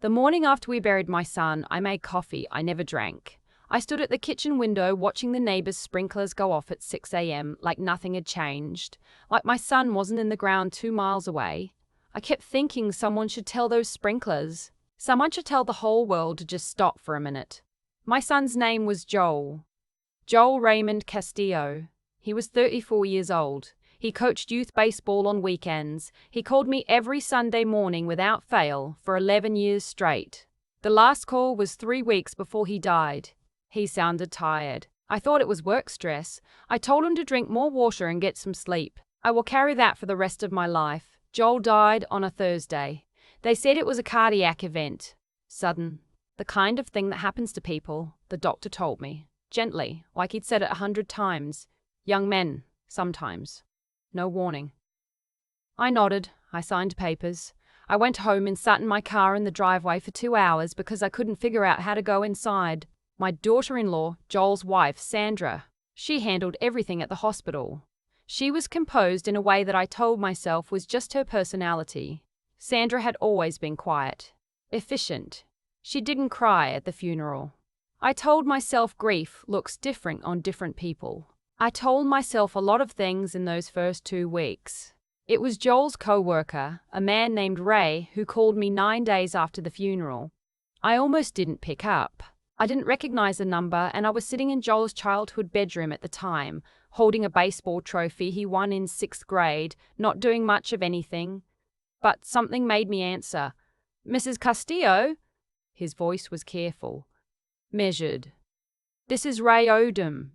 The morning after we buried my son, I made coffee I never drank. I stood at the kitchen window watching the neighbors' sprinklers go off at 6 a.m. like nothing had changed, like my son wasn't in the ground 2 miles away. I kept thinking someone should tell those sprinklers. Someone should tell the whole world to just stop for a minute. My son's name was Joel. Joel Raymond Castillo. He was 34 years old. He coached youth baseball on weekends. He called me every Sunday morning without fail for 11 years straight. The last call was 3 weeks before he died. He sounded tired. I thought it was work stress. I told him to drink more water and get some sleep. I will carry that for the rest of my life. Joel died on a Thursday. They said it was a cardiac event. Sudden. The kind of thing that happens to people, the doctor told me. Gently, like he'd said it 100 times. Young men, sometimes. No warning. I nodded. I signed papers. I went home and sat in my car in the driveway for 2 hours because I couldn't figure out how to go inside. My daughter-in-law, Joel's wife, Sandra, she handled everything at the hospital. She was composed in a way that I told myself was just her personality. Sandra had always been quiet, efficient. She didn't cry at the funeral. I told myself grief looks different on different people. I told myself a lot of things in those first 2 weeks. It was Joel's coworker, a man named Ray, who called me 9 days after the funeral. I almost didn't pick up. I didn't recognize the number, and I was sitting in Joel's childhood bedroom at the time, holding a baseball trophy he won in 6th grade, not doing much of anything. But something made me answer. "Mrs. Castillo?" His voice was careful, measured. "This is Ray Odom.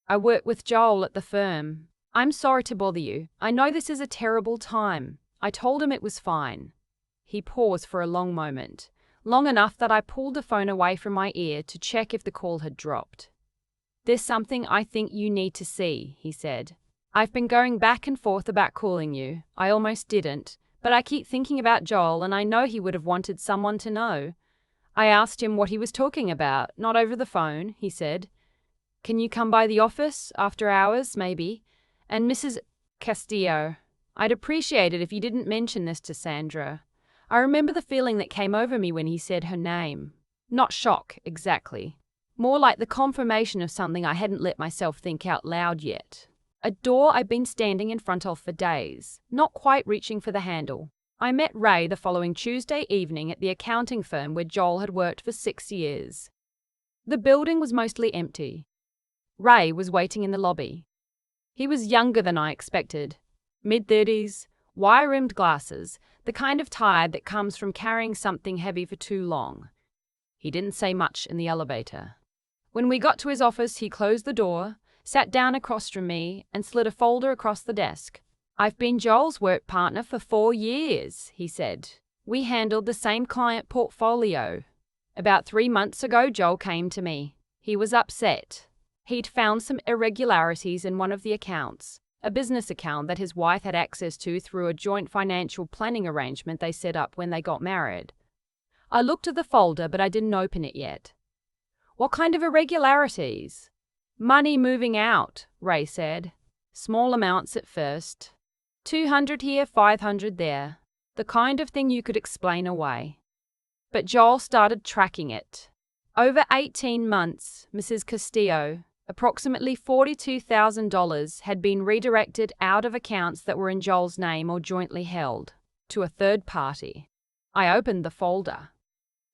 I work with Joel at the firm. I'm sorry to bother you. I know this is a terrible time." I told him it was fine. He paused for a long moment. Long enough that I pulled the phone away from my ear to check if the call had dropped. "There's something I think you need to see," he said. "I've been going back and forth about calling you. I almost didn't, but I keep thinking about Joel and I know he would have wanted someone to know." I asked him what he was talking about. "Not over the phone," he said. "Can you come by the office after hours, maybe? And Mrs. Castillo, I'd appreciate it if you didn't mention this to Sandra." I remember the feeling that came over me when he said her name. Not shock, exactly. More like the confirmation of something I hadn't let myself think out loud yet. A door I'd been standing in front of for days, not quite reaching for the handle. I met Ray the following Tuesday evening at the accounting firm where Joel had worked for 6 years. The building was mostly empty. Ray was waiting in the lobby. He was younger than I expected. Mid-30s, wire-rimmed glasses, the kind of tired that comes from carrying something heavy for too long. He didn't say much in the elevator. When we got to his office, he closed the door, sat down across from me, and slid a folder across the desk. "I've been Joel's work partner for 4 years, he said. "We handled the same client portfolio. About 3 months ago, Joel came to me. He was upset. He'd found some irregularities in one of the accounts, a business account that his wife had access to through a joint financial planning arrangement they set up when they got married." I looked at the folder, but I didn't open it yet. "What kind of irregularities?" "Money moving out," Ray said. "Small amounts at first. 200 here, 500 there. The kind of thing you could explain away." But Joel started tracking it. Over 18 months, Mrs. Castillo, approximately $42,000 had been redirected out of accounts that were in Joel's name or jointly held, to a third party. I opened the folder.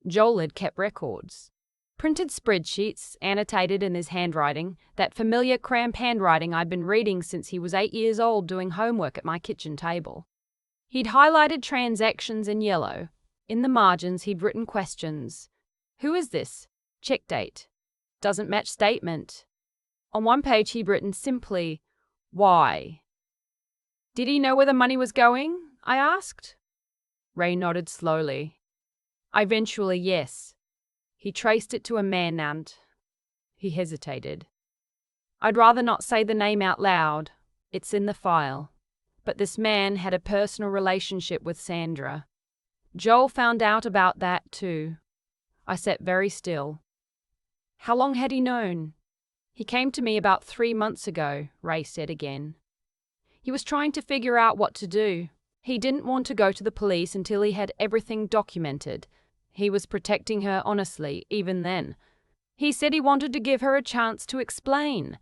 Joel had kept records. Printed spreadsheets, annotated in his handwriting, that familiar cramped handwriting I'd been reading since he was 8 years old doing homework at my kitchen table. He'd highlighted transactions in yellow. In the margins he'd written questions. "Who is this?" "Check date." "Doesn't match statement." On one page he'd written simply, "Why?" "Did he know where the money was going?" I asked. Ray nodded slowly. "Eventually, yes. He traced it to a man named..." He hesitated. "I'd rather not say the name out loud. It's in the file. But this man had a personal relationship with Sandra. Joel found out about that too." I sat very still. "How long had he known?" "He came to me about 3 months ago," Ray said again. "He was trying to figure out what to do. He didn't want to go to the police until he had everything documented. He was protecting her honestly, even then. He said he wanted to give her a chance to explain.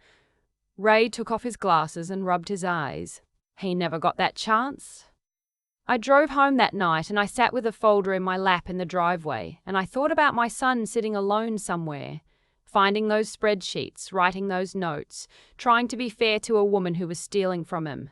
Ray took off his glasses and rubbed his eyes. He never got that chance. I drove home that night and I sat with a folder in my lap in the driveway, and I thought about my son sitting alone somewhere, finding those spreadsheets, writing those notes, trying to be fair to a woman who was stealing from him.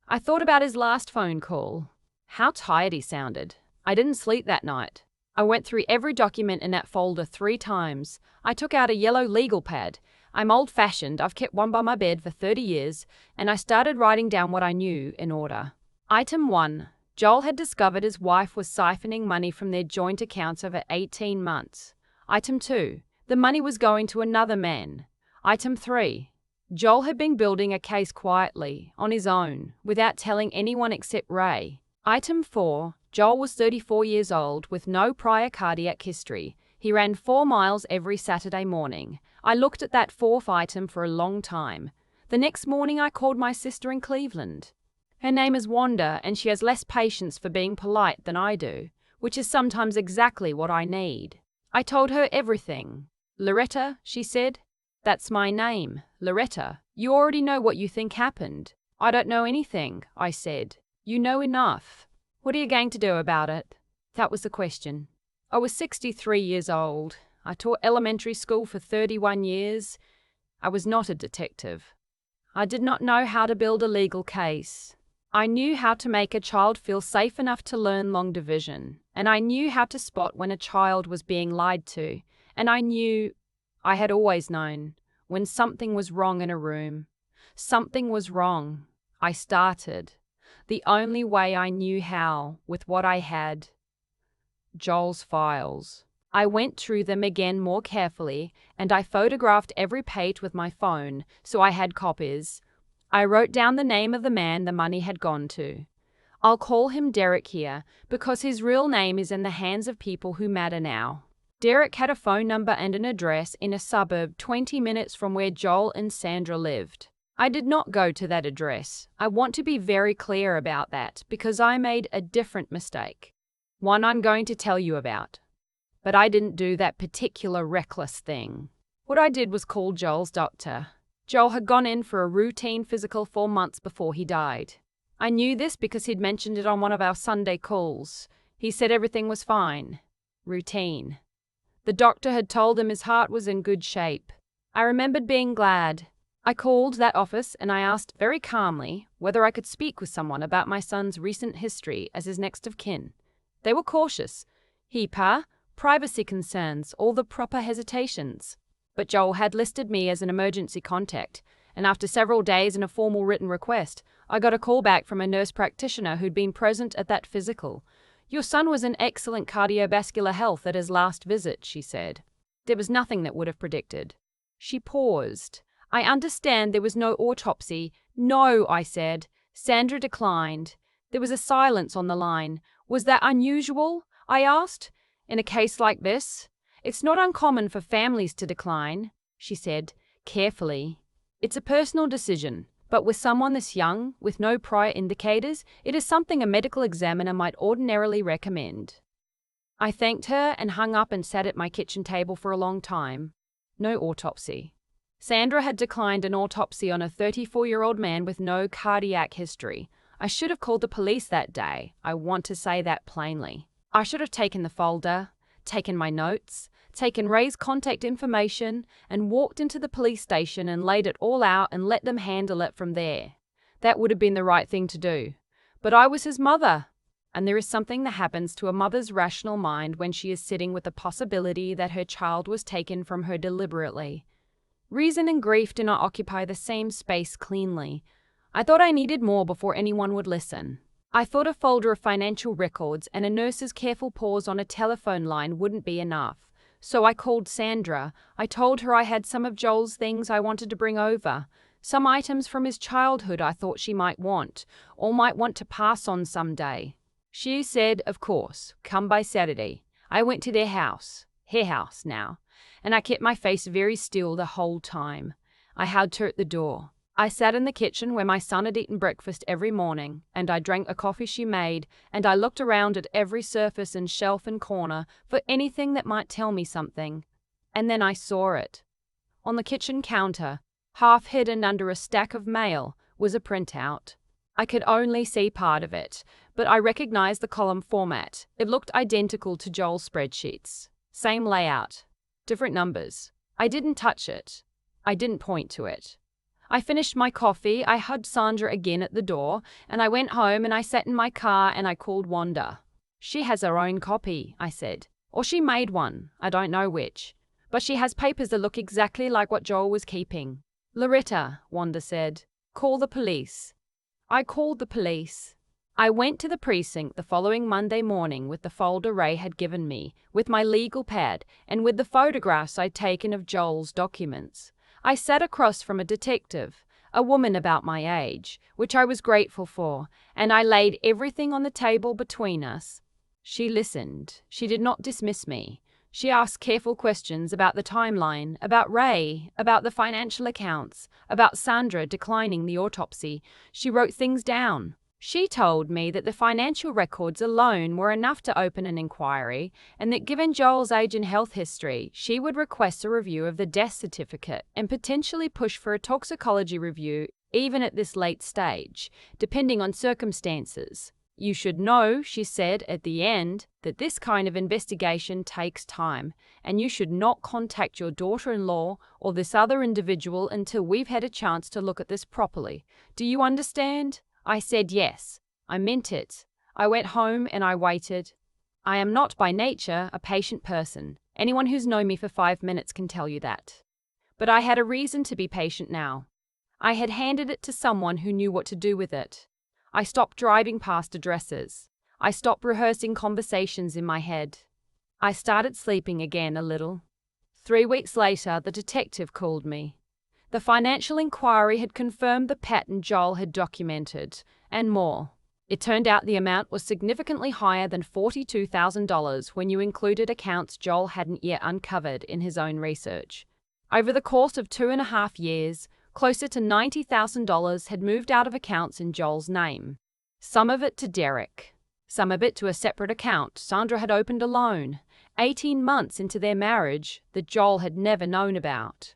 I thought about his last phone call. How tired he sounded. I didn't sleep that night. I went through every document in that folder 3 times. I took out a yellow legal pad. I'm old-fashioned, I've kept one by my bed for 30 years, and I started writing down what I knew in order. Item 1. Joel had discovered his wife was siphoning money from their joint accounts over 18 months. Item 2. The money was going to another man. Item 3. Joel had been building a case quietly, on his own, without telling anyone except Ray. Item 4. Joel was 34 years old with no prior cardiac history. He ran 4 miles every Saturday morning. I looked at that 4th item for a long time. The next morning I called my sister in Cleveland. Her name is Wanda, and she has less patience for being polite than I do, which is sometimes exactly what I need. I told her everything. "Loretta," she said. "That's my name, Loretta. You already know what you think happened." "I don't know anything," I said. "You know enough. What are you going to do about it?" That was the question. I was 63 years old. I taught elementary school for 31 years. I was not a detective. I did not know how to build a legal case. I knew how to make a child feel safe enough to learn long division, and I knew how to spot when a child was being lied to, and I had always known, when something was wrong in a room. Something was wrong. I started. The only way I knew how, with what I had. Joel's files. I went through them again more carefully, and I photographed every page with my phone, so I had copies. I wrote down the name of the man the money had gone to. I'll call him Derek here, because his real name is in the hands of people who matter now. Derek had a phone number and an address in a suburb 20 minutes from where Joel and Sandra lived. I did not go to that address. I want to be very clear about that, because I made a different mistake. One I'm going to tell you about. But I didn't do that particular reckless thing. What I did was call Joel's doctor. Joel had gone in for a routine physical 4 months before he died. I knew this because he'd mentioned it on one of our Sunday calls. He said everything was fine. Routine. The doctor had told him his heart was in good shape. I remembered being glad. I called that office and I asked very calmly whether I could speak with someone about my son's recent history as his next of kin. They were cautious. HIPAA, privacy concerns, all the proper hesitations. But Joel had listed me as an emergency contact, and after several days and a formal written request, I got a call back from a nurse practitioner who'd been present at that physical. "Your son was in excellent cardiovascular health at his last visit," she said. There was nothing that would have predicted. She paused. "I understand there was no autopsy." "No," I said. Sandra declined. There was a silence on the line. "Was that unusual?" I asked. "In a case like this? It's not uncommon for families to decline," she said, carefully. "It's a personal decision, but with someone this young, with no prior indicators, it is something a medical examiner might ordinarily recommend." I thanked her and hung up and sat at my kitchen table for a long time. No autopsy. Sandra had declined an autopsy on a 34-year-old man with no cardiac history. I should have called the police that day. I want to say that plainly. I should have taken the folder, taken my notes, taken Ray's contact information, and walked into the police station and laid it all out and let them handle it from there. That would have been the right thing to do. But I was his mother. And there is something that happens to a mother's rational mind when she is sitting with the possibility that her child was taken from her deliberately. Reason and grief do not occupy the same space cleanly. I thought I needed more before anyone would listen. I thought a folder of financial records and a nurse's careful pause on a telephone line wouldn't be enough. So I called Sandra. I told her I had some of Joel's things I wanted to bring over. Some items from his childhood I thought she might want, or might want to pass on someday. She said, of course, come by Saturday. I went to their house now, and I kept my face very still the whole time. I hugged her at the door. I sat in the kitchen where my son had eaten breakfast every morning, and I drank a coffee she made, and I looked around at every surface and shelf and corner for anything that might tell me something. And then I saw it. On the kitchen counter, half hidden under a stack of mail, was a printout. I could only see part of it, but I recognized the column format. It looked identical to Joel's spreadsheets. Same layout. Different numbers. I didn't touch it. I didn't point to it. I finished my coffee, I hugged Sandra again at the door, and I went home and I sat in my car and I called Wanda. She has her own copy, I said. Or she made one, I don't know which. But she has papers that look exactly like what Joel was keeping. Loretta, Wanda said, call the police. I called the police. I went to the precinct the following Monday morning with the folder Ray had given me, with my legal pad, and with the photographs I'd taken of Joel's documents. I sat across from a detective, a woman about my age, which I was grateful for, and I laid everything on the table between us. She listened. She did not dismiss me. She asked careful questions about the timeline, about Ray, about the financial accounts, about Sandra declining the autopsy. She wrote things down. She told me that the financial records alone were enough to open an inquiry, and that given Joel's age and health history, she would request a review of the death certificate and potentially push for a toxicology review even at this late stage, depending on circumstances. You should know, she said at the end, that this kind of investigation takes time, and you should not contact your daughter-in-law or this other individual until we've had a chance to look at this properly. Do you understand? I said yes. I meant it. I went home and I waited. I am not by nature a patient person. Anyone who's known me for 5 minutes can tell you that. But I had a reason to be patient now. I had handed it to someone who knew what to do with it. I stopped driving past addresses. I stopped rehearsing conversations in my head. I started sleeping again a little. 3 weeks later, the detective called me. The financial inquiry had confirmed the pattern Joel had documented, and more. It turned out the amount was significantly higher than $42,000 when you included accounts Joel hadn't yet uncovered in his own research. Over the course of 2.5 years, closer to $90,000 had moved out of accounts in Joel's name. Some of it to Derek. Some of it to a separate account Sandra had opened alone, 18 months into their marriage, that Joel had never known about.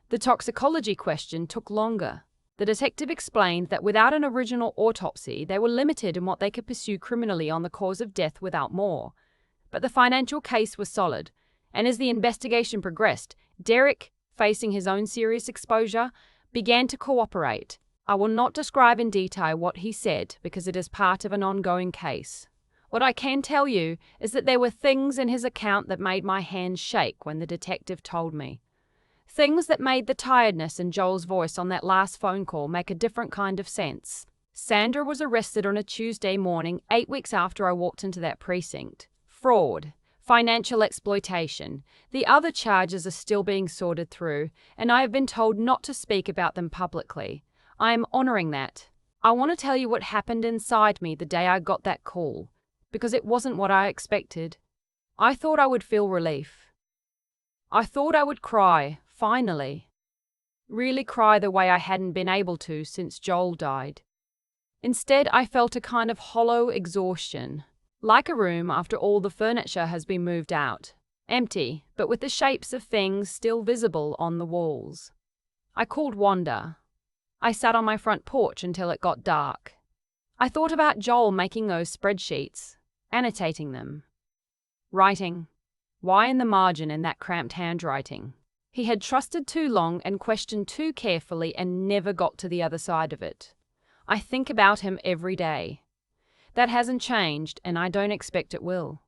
The toxicology question took longer. The detective explained that without an original autopsy, they were limited in what they could pursue criminally on the cause of death without more. But the financial case was solid, and as the investigation progressed, Derek, facing his own serious exposure, began to cooperate. I will not describe in detail what he said because it is part of an ongoing case. What I can tell you is that there were things in his account that made my hands shake when the detective told me. Things that made the tiredness in Joel's voice on that last phone call make a different kind of sense. Sandra was arrested on a Tuesday morning, 8 weeks after I walked into that precinct. Fraud. Financial exploitation. The other charges are still being sorted through, and I have been told not to speak about them publicly. I am honoring that. I want to tell you what happened inside me the day I got that call, because it wasn't what I expected. I thought I would feel relief. I thought I would cry. Finally. Really cry the way I hadn't been able to since Joel died. Instead, I felt a kind of hollow exhaustion, like a room after all the furniture has been moved out. Empty, but with the shapes of things still visible on the walls. I called Wanda. I sat on my front porch until it got dark. I thought about Joel making those spreadsheets, annotating them. Writing. Why in the margin in that cramped handwriting? He had trusted too long and questioned too carefully and never got to the other side of it. I think about him every day. That hasn't changed, and I don't expect it will.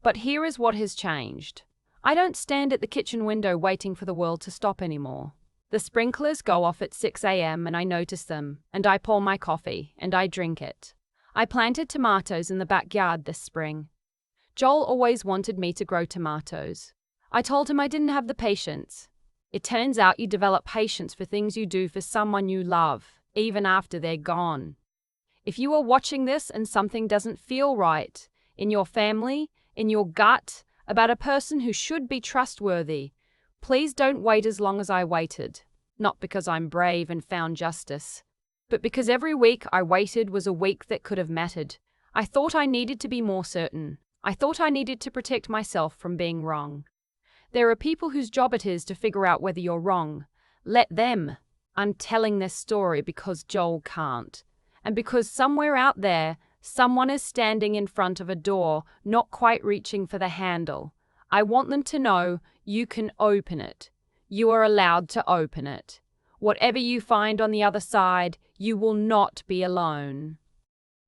But here is what has changed. I don't stand at the kitchen window waiting for the world to stop anymore. The sprinklers go off at 6 a.m. and I notice them, and I pour my coffee, and I drink it. I planted tomatoes in the backyard this spring. Joel always wanted me to grow tomatoes. I told him I didn't have the patience. It turns out you develop patience for things you do for someone you love, even after they're gone. If you are watching this and something doesn't feel right, in your family, in your gut, about a person who should be trustworthy, please don't wait as long as I waited. Not because I'm brave and found justice, but because every week I waited was a week that could have mattered. I thought I needed to be more certain. I thought I needed to protect myself from being wrong. There are people whose job it is to figure out whether you're wrong. Let them. I'm telling this story because Joel can't. And because somewhere out there, someone is standing in front of a door, not quite reaching for the handle. I want them to know you can open it. You are allowed to open it. Whatever you find on the other side, you will not be alone.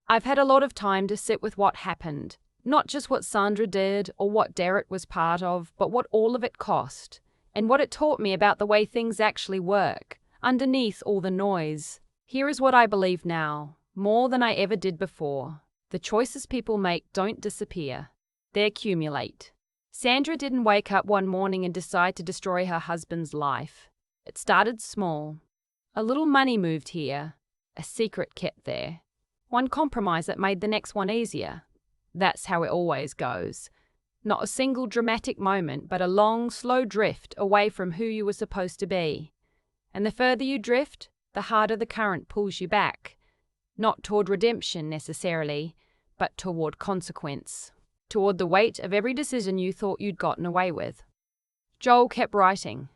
I've had a lot of time to sit with what happened. Not just what Sandra did or what Derek was part of, but what all of it cost, and what it taught me about the way things actually work, underneath all the noise. Here is what I believe now, more than I ever did before. The choices people make don't disappear. They accumulate. Sandra didn't wake up one morning and decide to destroy her husband's life. It started small. A little money moved here, a secret kept there. One compromise that made the next one easier. That's how it always goes. Not a single dramatic moment, but a long, slow drift away from who you were supposed to be. And the further you drift, the harder the current pulls you back. Not toward redemption necessarily, but toward consequence. Toward the weight of every decision you thought you'd gotten away with. Joel kept writing.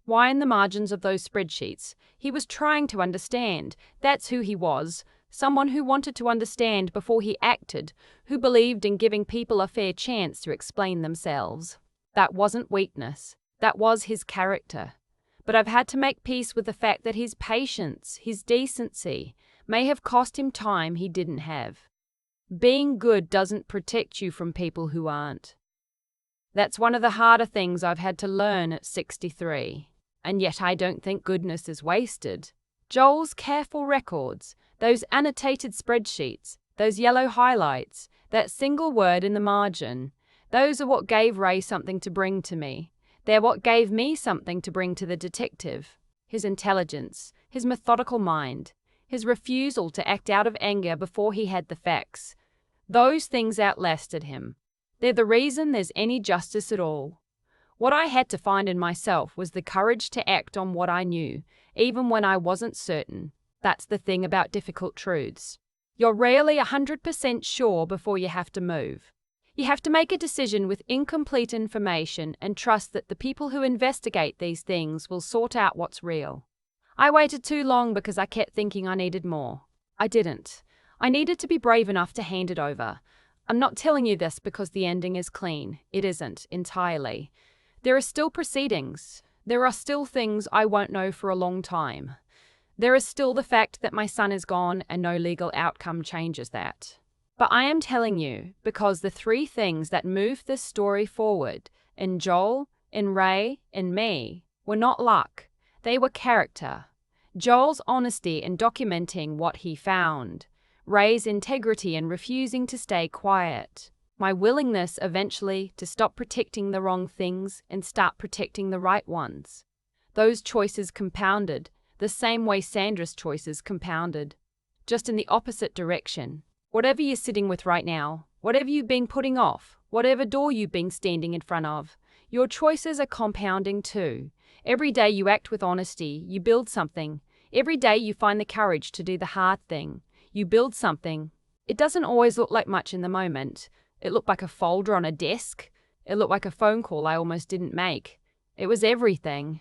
Why in the margins of those spreadsheets? He was trying to understand. That's who he was. Someone who wanted to understand before he acted, who believed in giving people a fair chance to explain themselves. That wasn't weakness. That was his character. But I've had to make peace with the fact that his patience, his decency, may have cost him time he didn't have. Being good doesn't protect you from people who aren't. That's one of the harder things I've had to learn at 63. And yet I don't think goodness is wasted. Joel's careful records, those annotated spreadsheets, those yellow highlights, that single word in the margin, those are what gave Ray something to bring to me. They're what gave me something to bring to the detective. His intelligence, his methodical mind, his refusal to act out of anger before he had the facts. Those things outlasted him. They're the reason there's any justice at all. What I had to find in myself was the courage to act on what I knew, even when I wasn't certain. That's the thing about difficult truths. You're rarely 100% sure before you have to move. You have to make a decision with incomplete information and trust that the people who investigate these things will sort out what's real. I waited too long because I kept thinking I needed more. I didn't. I needed to be brave enough to hand it over. I'm not telling you this because the ending is clean. It isn't, entirely. There are still proceedings. There are still things I won't know for a long time. There is still the fact that my son is gone and no legal outcome changes that. But I am telling you because the three things that moved this story forward, in Joel, in Ray, in me, were not luck. They were character. Joel's honesty in documenting what he found. Ray's integrity in refusing to stay quiet. My willingness eventually to stop protecting the wrong things and start protecting the right ones. Those choices compounded, the same way Sandra's choices compounded, just in the opposite direction. Whatever you're sitting with right now, whatever you've been putting off, whatever door you've been standing in front of, your choices are compounding too. Every day you act with honesty, you build something. Every day you find the courage to do the hard thing. You build something. It doesn't always look like much in the moment. It looked like a folder on a desk. It looked like a phone call I almost didn't make. It was everything.